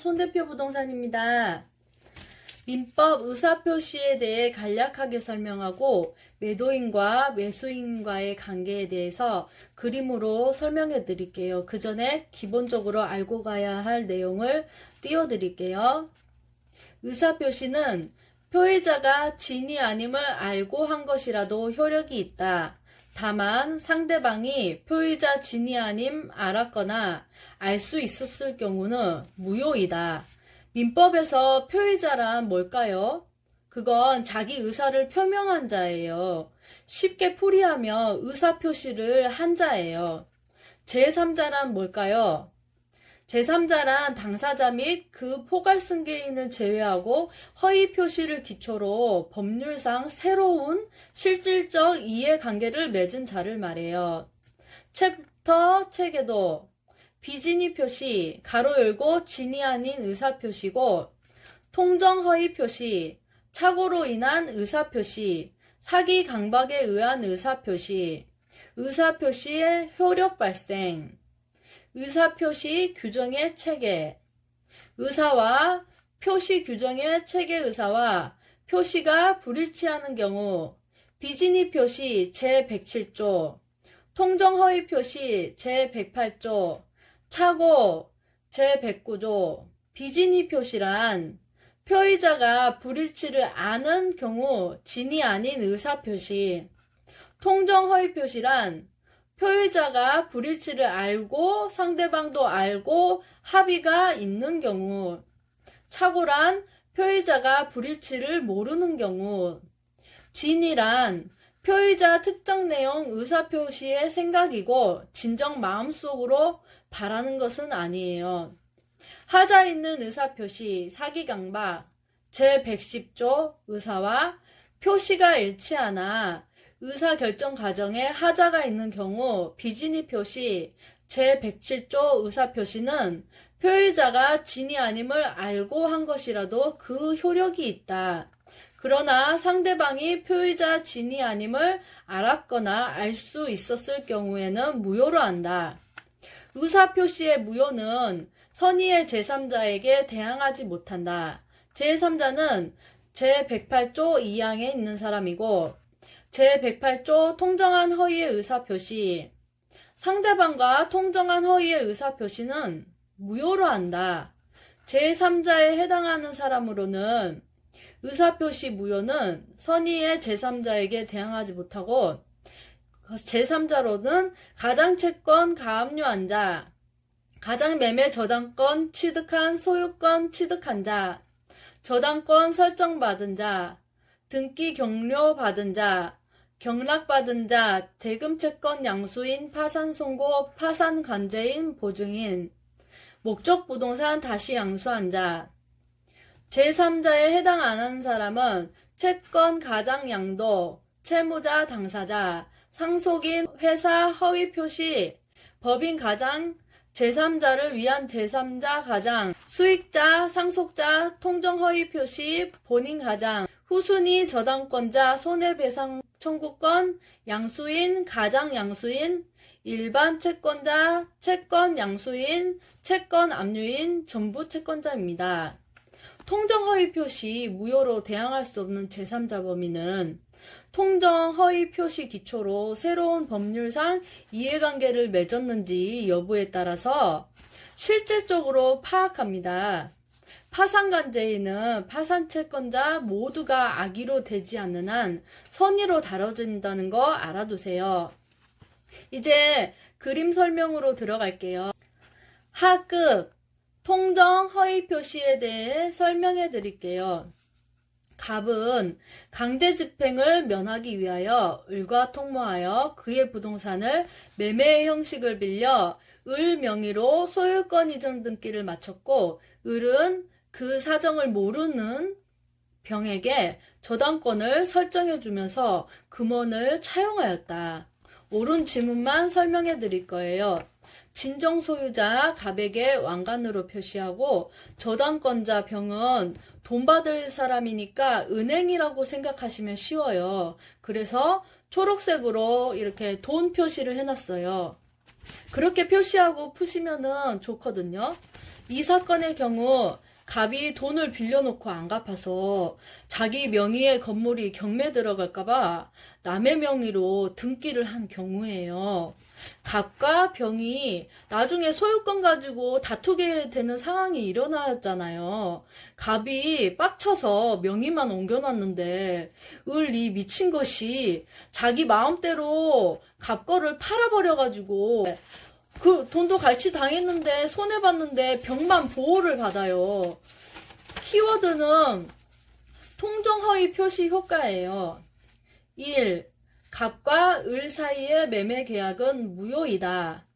손대표 부동산입니다. 민법 의사표시에 대해 간략하게 설명하고 매도인과 매수인과의 관계에 대해서 그림으로 설명해 드릴게요. 그 전에 기본적으로 알고 가야 할 내용을 띄워 드릴게요. 의사표시는 표의자가 진위 아님을 알고 한 것이라도 효력이 있다. 다만 상대방이 표의자 진위 아님 알았거나 알 수 있었을 경우는 무효이다. 민법에서 표의자란 뭘까요? 그건 자기 의사를 표명한 자예요. 쉽게 풀이하면 의사표시를 한 자예요. 제3자란 뭘까요? 제3자란 당사자 및 그 포괄승계인을 제외하고 허위 표시를 기초로 법률상 새로운 실질적 이해관계를 맺은 자를 말해요. 챕터 책에도 비진위 표시, 가로 열고 진위 아닌 의사표시고, 통정 허위 표시, 착오로 인한 의사표시, 사기 강박에 의한 의사표시, 의사표시의 효력 발생, 의사표시 규정의 체계, 의사와 표시 규정의 체계 의사와 표시가 불일치하는 경우, 비진위 표시 제107조, 통정 허위 표시 제108조, 착오 제109조, 비진위 표시란 표의자가 불일치를 아는 경우 진위 아닌 의사표시, 통정 허위 표시란 표의자가 불일치를 알고 상대방도 알고 합의가 있는 경우, 착오란 표의자가 불일치를 모르는 경우, 진위란 표의자 특정 내용 의사표시의 생각이고 진정 마음속으로 바라는 것은 아니에요. 하자 있는 의사표시, 사기강박, 제110조 의사와 표시가 일치하나 의사결정 과정에 하자가 있는 경우 비진위 표시, 제107조 의사표시는 표의자가 진위 아님을 알고 한 것이라도 그 효력이 있다. 그러나 상대방이 표의자 진위 아님을 알았거나 알 수 있었을 경우에는 무효로 한다. 의사표시의 무효는 선의의 제3자에게 대항하지 못한다. 제3자는 제108조 2항에 있는 사람이고 제108조 통정한 허위의 의사표시, 상대방과 통정한 허위의 의사표시는 무효로 한다. 제3자에 해당하는 사람으로는 의사표시 무효는 선의의 제3자에게 대항하지 못하고 제3자로는 가장채권 가압류한 자, 가장매매 저당권 취득한 소유권 취득한 자, 저당권 설정받은 자, 등기 경료 받은 자, 경락받은 자, 대금채권 양수인, 파산송고, 파산관제인, 보증인, 목적부동산 다시 양수한 자, 제3자에 해당 안 하는 사람은 채권 가장 양도, 채무자 당사자, 상속인 회사 허위 표시, 법인 가장, 제3자를 위한 제3자 가장, 수익자, 상속자, 통정 허위 표시, 본인 가장, 후순위 저당권자, 손해배상 청구권, 양수인, 가장 양수인, 일반 채권자, 채권 양수인, 채권 압류인, 전부 채권자입니다. 통정 허위 표시 무효로 대항할 수 없는 제3자 범위는 통정 허위 표시 기초로 새로운 법률상 이해관계를 맺었는지 여부에 따라서 실질적으로 파악합니다. 파산관제인은 파산채권자 모두가 악의로 되지 않는 한 선의로 다뤄진다는 거 알아두세요. 이제 그림 설명으로 들어갈게요. 하급 통정 허위 표시에 대해 설명해 드릴게요. 갑은 강제집행을 면하기 위하여 을과 통모하여 그의 부동산을 매매의 형식을 빌려 을 명의로 소유권 이전 등기를 마쳤고 을은 그 사정을 모르는 병에게 저당권을 설정해 주면서 금원을 차용하였다. 옳은 지문만 설명해 드릴 거예요. 진정 소유자 갑에게 왕관으로 표시하고 저당권자 병은 돈 받을 사람이니까 은행이라고 생각하시면 쉬워요. 그래서 초록색으로 이렇게 돈 표시를 해놨어요. 그렇게 표시하고 푸시면은 좋거든요. 이 사건의 경우 갑이 돈을 빌려놓고 안 갚아서 자기 명의의 건물이 경매 들어갈까봐 남의 명의로 등기를 한 경우예요. 갑과 병이 나중에 소유권 가지고 다투게 되는 상황이 일어났잖아요. 갑이 빡쳐서 명의만 옮겨놨는데 이 미친 것이 자기 마음대로 갑 거를 팔아버려가지고 그 돈도 같이 당했는데 손해봤는데 병만 보호를 받아요. 키워드는 통정허위 표시 효과예요. 1. 갑과 을 사이의 매매 계약은 무효이다.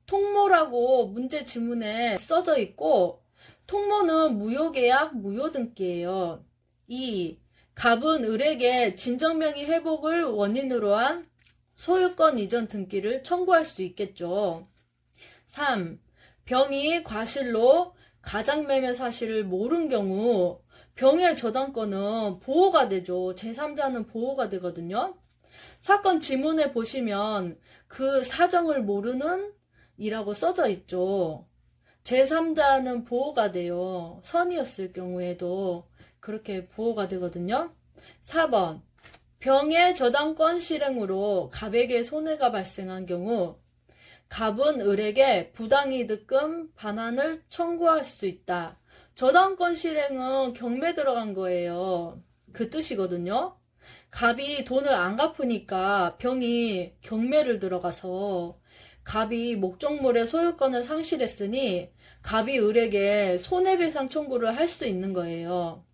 통모라고 문제 지문에 써져 있고 통모는 무효계약, 무효등기예요. 2. 갑은 을에게 진정명의 회복을 원인으로 한 소유권 이전 등기를 청구할 수 있겠죠. 3. 병이 과실로 가장매매 사실을 모른 경우 병의 저당권은 보호가 되죠. 제3자는 보호가 되거든요. 사건 지문에 보시면 그 사정을 모르는 이라고 써져 있죠. 제3자는 보호가 돼요. 선이었을 경우에도 그렇게 보호가 되거든요. 4번. 병의 저당권 실행으로 갑에게 손해가 발생한 경우 갑은 을에게 부당이득금 반환을 청구할 수 있다. 저당권 실행은 경매 들어간 거예요. 그 뜻이거든요. 갑이 돈을 안 갚으니까 병이 경매를 들어가서 갑이 목적물의 소유권을 상실했으니 갑이 을에게 손해배상 청구를 할 수 있는 거예요.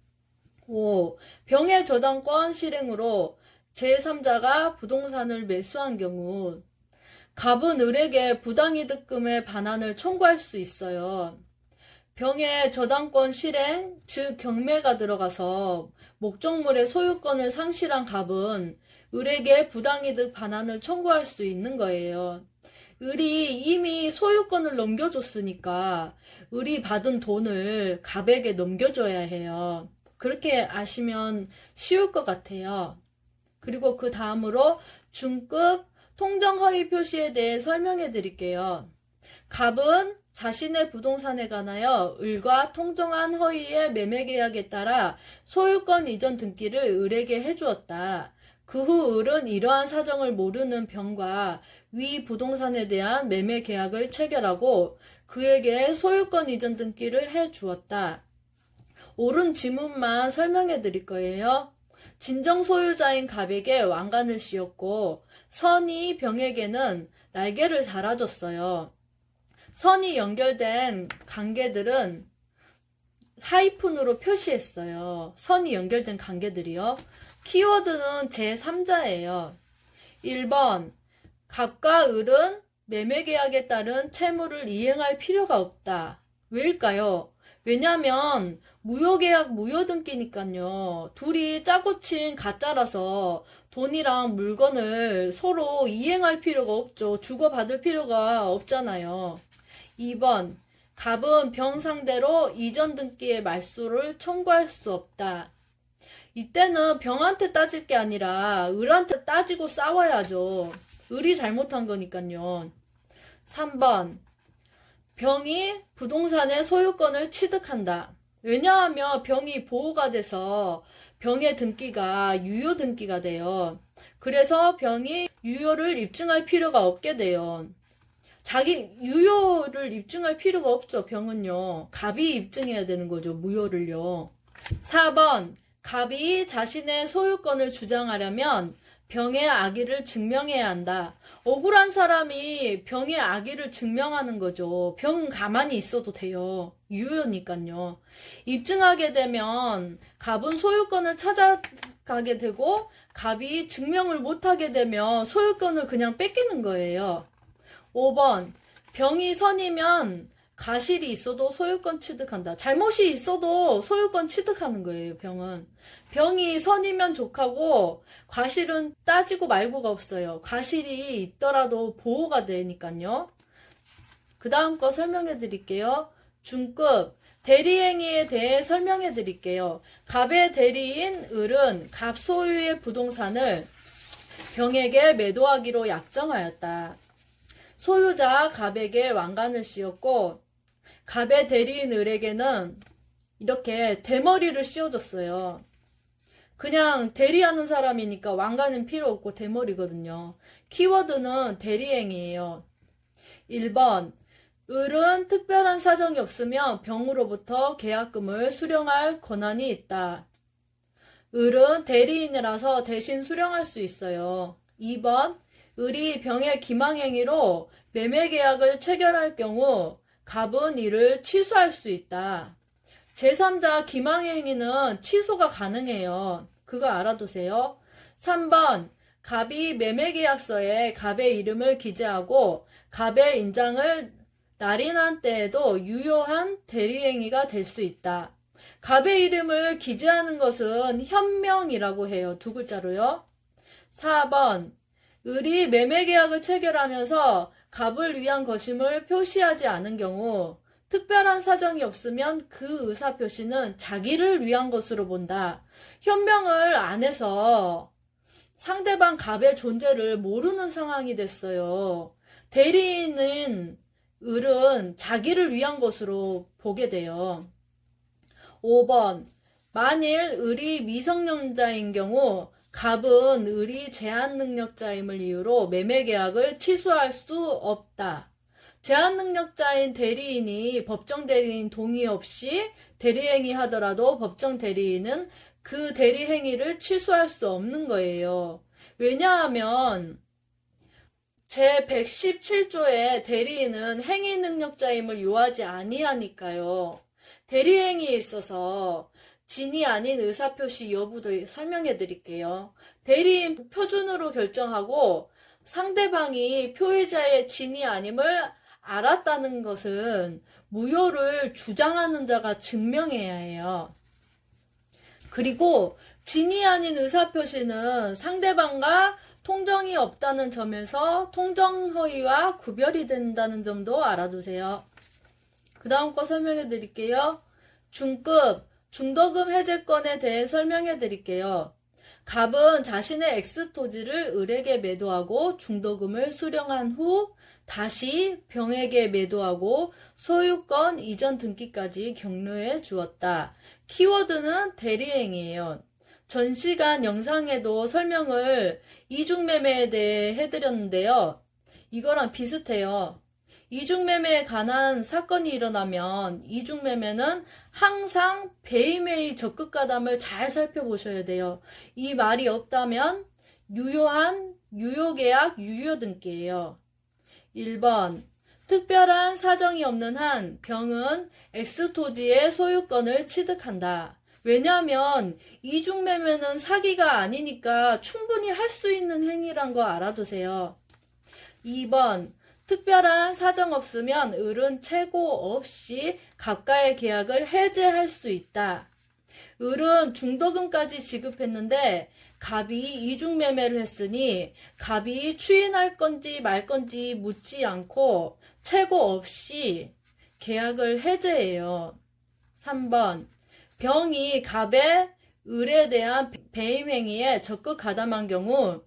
5. 병의 저당권 실행으로 제3자가 부동산을 매수한 경우 갑은 을에게 부당이득금의 반환을 청구할 수 있어요. 병의 저당권 실행, 즉 경매가 들어가서 목적물의 소유권을 상실한 갑은 을에게 부당이득 반환을 청구할 수 있는 거예요. 을이 이미 소유권을 넘겨줬으니까 을이 받은 돈을 갑에게 넘겨줘야 해요. 그렇게 아시면 쉬울 것 같아요. 그리고 그 다음으로 중급 통정허위 표시에 대해 설명해 드릴게요. 갑은 자신의 부동산에 관하여 을과 통정한 허위의 매매계약에 따라 소유권 이전 등기를 을에게 해주었다. 그 후 을은 이러한 사정을 모르는 병과 위 부동산에 대한 매매계약을 체결하고 그에게 소유권 이전 등기를 해주었다. 옳은 지문만 설명해 드릴 거예요. 진정 소유자인 갑에게 왕관을 씌웠고 선이 병에게는 날개를 달아줬어요. 선이 연결된 관계들은 하이픈으로 표시했어요. 선이 연결된 관계들이요. 키워드는 제3자예요. 1번 갑과 을은 매매계약에 따른 채무를 이행할 필요가 없다. 왜일까요? 왜냐면 무효계약 무효등기니까요. 둘이 짜고 친 가짜라서 돈이랑 물건을 서로 이행할 필요가 없죠. 주고받을 필요가 없잖아요. 2번 갑은 병 상대로 이전 등기의 말소를 청구할 수 없다. 이때는 병한테 따질 게 아니라 을한테 따지고 싸워야죠. 을이 잘못한 거니까요. 3번 병이 부동산의 소유권을 취득한다. 왜냐하면 병이 보호가 돼서 병의 등기가 유효 등기가 돼요. 그래서 병이 유효를 입증할 필요가 없게 돼요. 자기 유효를 입증할 필요가 없죠. 병은요. 갑이 입증해야 되는 거죠. 무효를요. 4번 갑이 자신의 소유권을 주장하려면 병의 악의를 증명해야 한다. 억울한 사람이 병의 악의를 증명하는 거죠. 병은 가만히 있어도 돼요. 유효니까요. 입증하게 되면 갑은 소유권을 찾아가게 되고 갑이 증명을 못하게 되면 소유권을 그냥 뺏기는 거예요. 5번 병이 선이면 과실이 있어도 소유권 취득한다. 잘못이 있어도 소유권 취득하는 거예요. 병은. 병이 선이면 족하고 과실은 따지고 말고가 없어요. 과실이 있더라도 보호가 되니까요. 그 다음 거 설명해 드릴게요. 중급 대리행위에 대해 설명해 드릴게요. 갑의 대리인 을은 갑 소유의 부동산을 병에게 매도하기로 약정하였다. 소유자 갑에게 왕관을 씌웠고 갑의 대리인 을에게는 이렇게 대머리를 씌워줬어요. 그냥 대리하는 사람이니까 왕관은 필요 없고 대머리거든요. 키워드는 대리행위예요. 1번 을은 특별한 사정이 없으면 병으로부터 계약금을 수령할 권한이 있다. 을은 대리인이라서 대신 수령할 수 있어요. 2번 을이 병의 기망행위로 매매계약을 체결할 경우 갑은 이를 취소할 수 있다. 제3자 기망행위는 취소가 가능해요. 그거 알아두세요. 3번 갑이 매매계약서에 갑의 이름을 기재하고 갑의 인장을 날인한 때에도 유효한 대리행위가 될 수 있다. 갑의 이름을 기재하는 것은 현명이라고 해요. 두 글자로요. 4번 을이 매매계약을 체결하면서 갑을 위한 것임을 표시하지 않은 경우 특별한 사정이 없으면 그 의사표시는 자기를 위한 것으로 본다. 현명을 안 해서 상대방 갑의 존재를 모르는 상황이 됐어요. 대리인은 을은 자기를 위한 것으로 보게 돼요. 5번 만일 을이 미성년자인 경우 갑은 을이 제한능력자임을 이유로 매매계약을 취소할 수 없다. 제한능력자인 대리인이 법정 대리인 동의 없이 대리행위 하더라도 법정 대리인은 그 대리행위를 취소할 수 없는 거예요. 왜냐하면 제117조의 대리인은 행위능력자임을 요하지 아니하니까요. 대리행위에 있어서 진이 아닌 의사표시 여부도 설명해 드릴게요. 대리인 표준으로 결정하고 상대방이 표의자의 진이 아님을 알았다는 것은 무효를 주장하는 자가 증명해야 해요. 그리고 진이 아닌 의사표시는 상대방과 통정이 없다는 점에서 통정허위와 구별이 된다는 점도 알아두세요. 그 다음 거 설명해 드릴게요. 중급, 중도금 해제권에 대해 설명해 드릴게요. 갑은 자신의 X토지를 을에게 매도하고 중도금을 수령한 후 다시 병에게 매도하고 소유권 이전 등기까지 격려해 주었다. 키워드는 대리행위예요. 전 시간 영상에도 설명을 이중매매에 대해 해드렸는데요. 이거랑 비슷해요. 이중매매에 관한 사건이 일어나면 이중매매는 항상 배임의 적극가담을 잘 살펴보셔야 돼요. 이 말이 없다면 유효한 유효계약 유효등기예요. 1번 특별한 사정이 없는 한 병은 X토지의 소유권을 취득한다. 왜냐하면 이중매매는 사기가 아니니까 충분히 할 수 있는 행위란 거 알아두세요. 2번 특별한 사정 없으면 을은 최고 없이 갑과의 계약을 해제할 수 있다. 을은 중도금까지 지급했는데 갑이 이중매매를 했으니 갑이 추인할 건지 말 건지 묻지 않고 최고 없이 계약을 해제해요. 3번 병이 갑의 을에 대한 배임행위에 적극 가담한 경우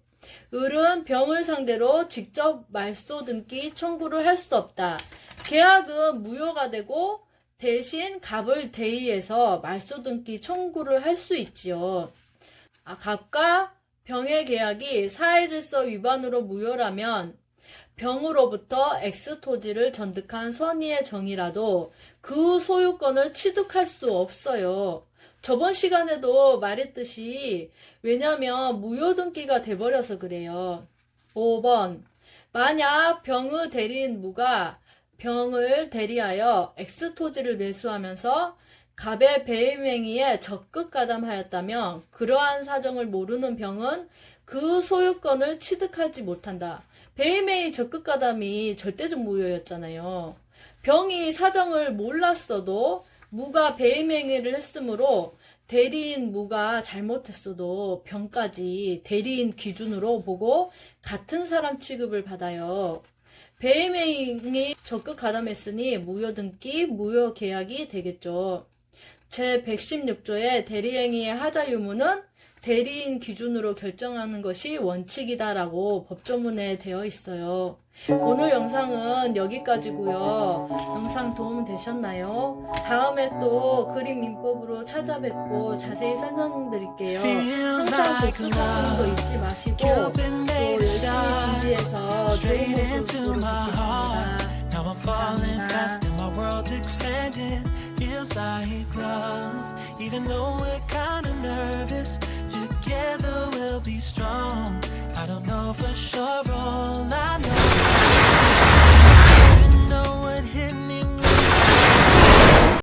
을은 병을 상대로 직접 말소 등기 청구를 할 수 없다. 계약은 무효가 되고 대신 갑을 대의해서 말소 등기 청구를 할 수 있지요. 갑과 병의 계약이 사회질서 위반으로 무효라면 병으로부터 X토지를 전득한 선의의 정이라도 그 소유권을 취득할 수 없어요. 저번 시간에도 말했듯이 왜냐면 무효등기가 돼버려서 그래요. 5번 만약 병의 대리인 무가 병을 대리하여 X토지를 매수하면서 갑의 배임행위에 적극 가담하였다면 그러한 사정을 모르는 병은 그 소유권을 취득하지 못한다. 배임행위 적극 가담이 절대적 무효였잖아요. 병이 사정을 몰랐어도 무가 배임행위를 했으므로 대리인 무가 잘못했어도 병까지 대리인 기준으로 보고 같은 사람 취급을 받아요. 배임행위 적극 가담했으니 무효등기, 무효계약이 되겠죠. 제116조의 대리행위의 하자 유무는 대리인 기준으로 결정하는 것이 원칙이다라고 법조문에 되어 있어요. 오늘 영상은 여기까지고요. 영상 도움 되셨나요? 다음에 또 그림 민법으로 찾아뵙고 자세히 설명드릴게요. 항상 복습하시는 거 잊지 마시고 또 열심히 준비해서 좋은 모습으로 뵙겠습니다. Now I'm falling 감사합니다. fast and my world's expanding. Feels like love, even though we're kinda nervous. Together we'll be strong. I don't know for sure all I